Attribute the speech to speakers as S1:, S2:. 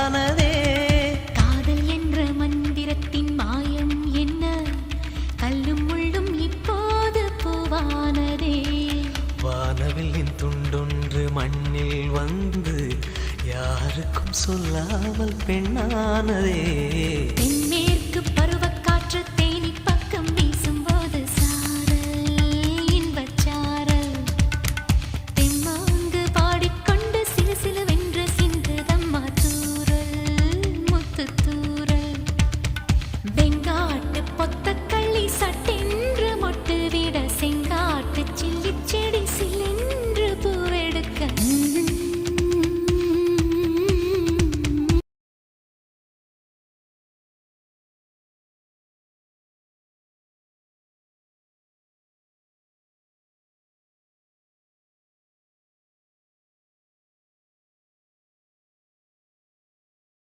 S1: உண்டானதே.
S2: காதல் என்ற மந்திரத்தின் மாயம் என்ன, கல்லும் முள்ளும் இப்போது பூவானதே.
S1: வானவில்லின் துண்டொன்று மண்ணில் வந்து யாருக்கும் சொல்லாமல் பெண்ணானதே.
S2: தென்மேற்கு பருவக்காற்று